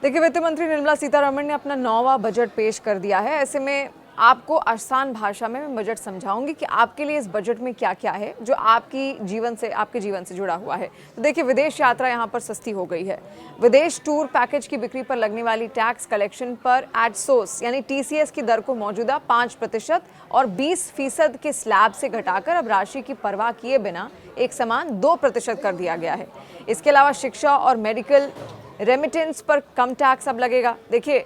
देखिए, वित्त मंत्री निर्मला सीतारमण ने अपना 9वां बजट पेश कर दिया है। ऐसे में आपको आसान भाषा में मैं बजट समझाऊंगी कि आपके लिए इस बजट में क्या-क्या है जो आपके जीवन से जुड़ा हुआ है। तो देखिए, विदेश यात्रा यहाँ पर सस्ती हो गई है। विदेश टूर पैकेज की बिक्री पर लगने वाली टैक्स कलेक्शन पर एट सोर्स यानी टीसीएस की दर को मौजूदा 5% और 20% के स्लैब से घटाकर अब राशि की परवाह किए बिना एक समान 2% कर दिया गया है। इसके अलावा शिक्षा और मेडिकल रेमिटेंस पर कम टैक्स अब लगेगा। देखिए,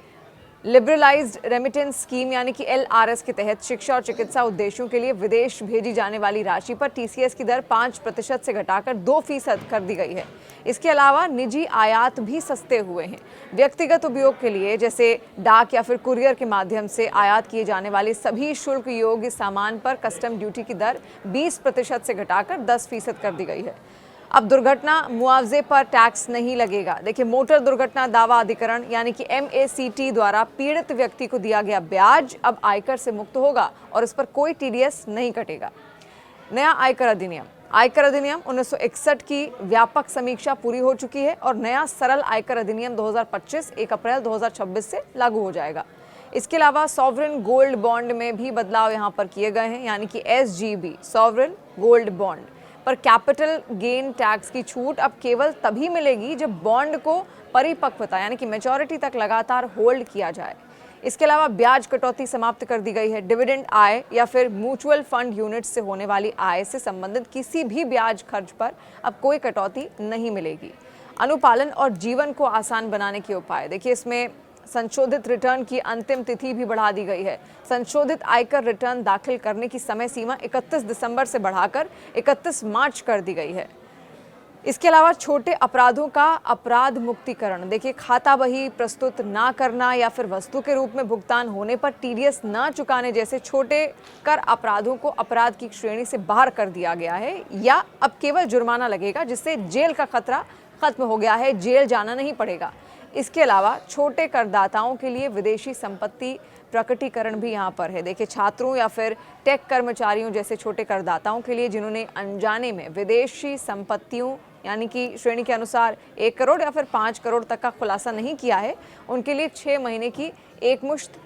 लिबरलाइज्ड रेमिटेंस स्कीम यानी कि एलआरएस के तहत शिक्षा और चिकित्सा उद्देश्यों के लिए विदेश भेजी जाने वाली राशि पर टीसीएस की दर 5% से घटाकर 2% कर दी गई है। इसके अलावा निजी आयात भी सस्ते हुए हैं। व्यक्तिगत उपयोग के लिए जैसे डाक या फिर कुरियर के माध्यम से आयात किए जाने वाले सभी शुल्क योग्य सामान पर कस्टम ड्यूटी की दर 20% से घटाकर 10% कर दी गई है। अब दुर्घटना मुआवजे पर टैक्स नहीं लगेगा। देखिए, मोटर दुर्घटना दावा अधिकरण यानी कि MACT द्वारा पीड़ित व्यक्ति को दिया गया ब्याज अब आयकर से मुक्त होगा और इस पर कोई टीडीएस नहीं कटेगा। नया आयकर अधिनियम 1961 की व्यापक समीक्षा पूरी हो चुकी है और नया सरल आयकर अधिनियम 2025 1 अप्रैल 2026 से लागू हो जाएगा। इसके अलावा सॉवरेन गोल्ड बॉन्ड में भी बदलाव यहाँ पर किए गए हैं, यानी कि SGB सॉवरेन गोल्ड बॉन्ड पर कैपिटल गेन टैक्स की छूट अब केवल तभी मिलेगी जब बॉन्ड को परिपक्वता यानी कि मैच्योरिटी तक लगातार होल्ड किया जाए। इसके अलावा ब्याज कटौती समाप्त कर दी गई है। डिविडेंड आय या फिर म्यूचुअल फंड यूनिट से होने वाली आय से संबंधित किसी भी ब्याज खर्च पर अब कोई कटौती नहीं मिलेगी। अनुपालन और जीवन को आसान बनाने के उपाय, देखिए, इसमें संशोधित रिटर्न की अंतिम तिथि भी बढ़ा दी गई है। संशोधित आयकर रिटर्न दाखिल करने की समय सीमा 31 दिसंबर से बढ़ाकर 31 मार्च कर दी गई है। इसके अलावा छोटे अपराधों का अपराध मुक्तिकरण, देखिए, खाता बही प्रस्तुत ना करना या फिर वस्तु के रूप में भुगतान होने पर टीडीएस ना चुकाने जैसे छोटे कर अपराधों को अपराध की श्रेणी से बाहर कर दिया गया है या अब केवल जुर्माना लगेगा, जिससे जेल का खतरा खत्म हो गया है, जेल जाना नहीं पड़ेगा। इसके अलावा छोटे करदाताओं के लिए विदेशी संपत्ति प्रकटीकरण भी यहाँ पर है। देखिए, छात्रों या फिर टेक कर्मचारियों जैसे छोटे करदाताओं के लिए जिन्होंने अनजाने में विदेशी संपत्तियों यानी कि श्रेणी के अनुसार 1 करोड़ या फिर 5 करोड़ तक का खुलासा नहीं किया है, उनके लिए 6 महीने की एकमुश्त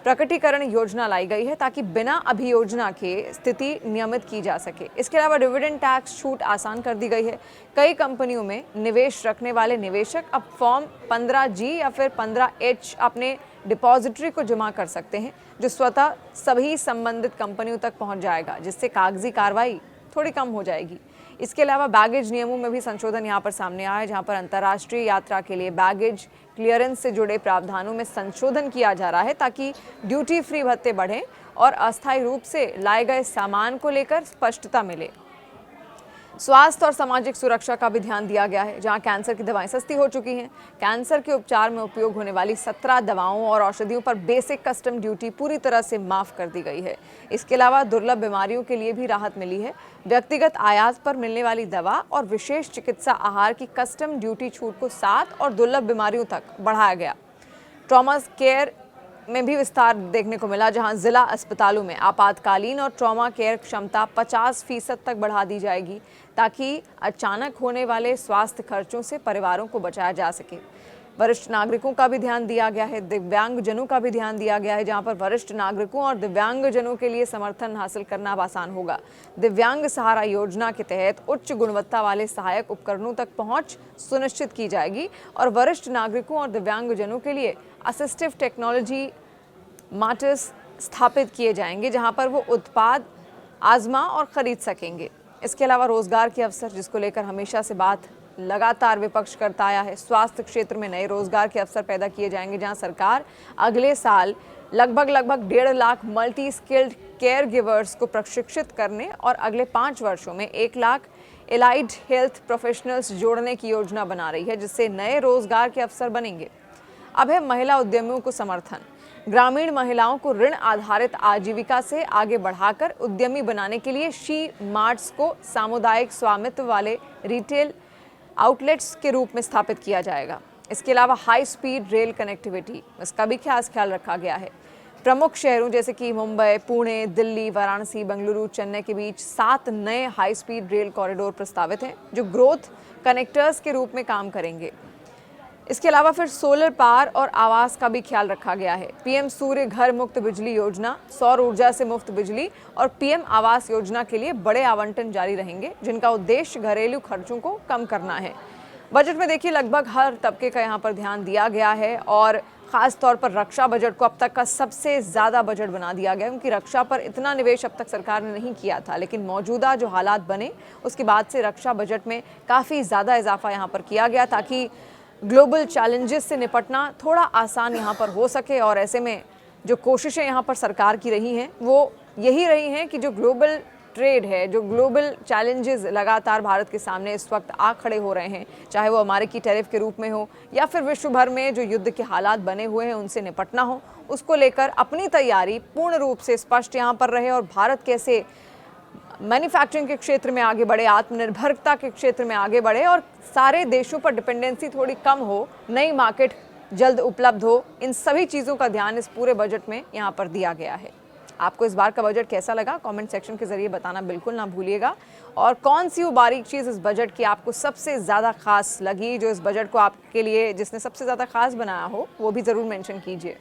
प्रकटीकरण योजना लाई गई है ताकि बिना अभियोजना के स्थिति नियमित की जा सके। इसके अलावा डिविडेंड टैक्स छूट आसान कर दी गई है। कई कंपनियों में निवेश रखने वाले निवेशक अब फॉर्म 15G या फिर 15H अपने डिपॉजिटरी को जमा कर सकते हैं, जो स्वतः सभी संबंधित कंपनियों तक पहुंच जाएगा, जिससे कागजी कार्रवाई थोड़ी कम हो जाएगी। इसके अलावा बैगेज नियमों में भी संशोधन यहाँ पर सामने आया है, जहाँ पर अंतर्राष्ट्रीय यात्रा के लिए बैगेज क्लियरेंस से जुड़े प्रावधानों में संशोधन किया जा रहा है ताकि ड्यूटी फ्री भत्ते बढ़ें और अस्थायी रूप से लाए गए सामान को लेकर स्पष्टता मिले। स्वास्थ्य और सामाजिक सुरक्षा का भी ध्यान दिया गया है, जहां कैंसर की दवाएं सस्ती हो चुकी हैं। कैंसर के उपचार में उपयोग होने वाली 17 दवाओं और औषधियों पर बेसिक कस्टम ड्यूटी पूरी तरह से माफ कर दी गई है। इसके अलावा दुर्लभ बीमारियों के लिए भी राहत मिली है। व्यक्तिगत आयात पर मिलने वाली दवा और विशेष चिकित्सा आहार की कस्टम ड्यूटी छूट को 7 और दुर्लभ बीमारियों तक बढ़ाया गया। ट्रॉमा केयर में भी विस्तार देखने को मिला, जहां जिला अस्पतालों में आपातकालीन और ट्रॉमा केयर क्षमता 50% तक बढ़ा दी जाएगी ताकि अचानक होने वाले स्वास्थ्य खर्चों से परिवारों को बचाया जा सके। वरिष्ठ नागरिकों का भी ध्यान दिया गया है, दिव्यांगजनों का भी ध्यान दिया गया है, जहां पर वरिष्ठ नागरिकों और दिव्यांगजनों के लिए समर्थन हासिल करना अब आसान होगा। दिव्यांग सहारा योजना के तहत उच्च गुणवत्ता वाले सहायक उपकरणों तक पहुंच सुनिश्चित की जाएगी और वरिष्ठ नागरिकों और दिव्यांगजनों के लिए असिस्टिव टेक्नोलॉजी मार्टस स्थापित किए जाएंगे, जहां पर वो उत्पाद आजमा और खरीद सकेंगे। इसके अलावा रोजगार के अवसर, जिसको लेकर हमेशा से बात लगातार विपक्ष करता आया है, स्वास्थ्य क्षेत्र में नए रोजगार के अवसर पैदा किए जाएंगे, जहां सरकार अगले साल लगभग 1.5 lakh multi skilled care givers को प्रशिक्षित करने और अगले 5 वर्षों में 1 लाख एलाइड हेल्थ प्रोफेशनल्स जोड़ने की योजना बना रही है, जिससे नए रोजगार के अवसर बनेंगे। अब है महिला उद्यमियों को समर्थन। ग्रामीण महिलाओं को ऋण आधारित आजीविका से आगे बढ़ाकर उद्यमी बनाने के लिए शी मार्ट्स को सामुदायिक स्वामित्व वाले रिटेल आउटलेट्स के रूप में स्थापित किया जाएगा। इसके अलावा हाई स्पीड रेल कनेक्टिविटी, इसका भी खास ख्याल रखा गया है। प्रमुख शहरों जैसे कि मुंबई, पुणे, दिल्ली, वाराणसी, बेंगलुरु, चेन्नई के बीच 7 नए हाई स्पीड रेल कॉरिडोर प्रस्तावित हैं, जो ग्रोथ कनेक्टर्स के रूप में काम करेंगे। इसके अलावा फिर सोलर पावर और आवास का भी ख्याल रखा गया है। पीएम सूर्य घर मुफ्त बिजली योजना, सौर ऊर्जा से मुफ्त बिजली और पीएम आवास योजना के लिए बड़े आवंटन जारी रहेंगे, जिनका उद्देश्य घरेलू खर्चों को कम करना है। बजट में देखिए लगभग हर तबके का यहाँ पर ध्यान दिया गया है और ख़ास तौर पर रक्षा बजट को अब तक का सबसे ज़्यादा बजट बना दिया गया, क्योंकि रक्षा पर इतना निवेश अब तक सरकार ने नहीं किया था। लेकिन मौजूदा जो हालात बने उसके बाद से रक्षा बजट में काफ़ी ज़्यादा इजाफा यहाँ पर किया गया, ताकि ग्लोबल चैलेंजेस से निपटना थोड़ा आसान यहाँ पर हो सके। और ऐसे में जो कोशिशें यहाँ पर सरकार की रही हैं वो यही रही हैं कि जो ग्लोबल ट्रेड है, जो ग्लोबल चैलेंजेस लगातार भारत के सामने इस वक्त आ खड़े हो रहे हैं, चाहे वो अमेरिकी टैरिफ के रूप में हो या फिर विश्व भर में जो युद्ध के हालात बने हुए हैं उनसे निपटना हो, उसको लेकर अपनी तैयारी पूर्ण रूप से स्पष्ट यहाँ पर रहे और भारत कैसे मैन्युफैक्चरिंग के क्षेत्र में आगे बढ़े, आत्मनिर्भरता के क्षेत्र में आगे बढ़े और सारे देशों पर डिपेंडेंसी थोड़ी कम हो, नई मार्केट जल्द उपलब्ध हो, इन सभी चीज़ों का ध्यान इस पूरे बजट में यहाँ पर दिया गया है। आपको इस बार का बजट कैसा लगा, कमेंट सेक्शन के जरिए बताना बिल्कुल ना भूलिएगा। और कौन सी वो बारीक चीज़ इस बजट की आपको सबसे ज़्यादा खास लगी, जो इस बजट को आपके लिए जिसने सबसे ज़्यादा खास बनाया हो, वो भी ज़रूर मेंशन कीजिए।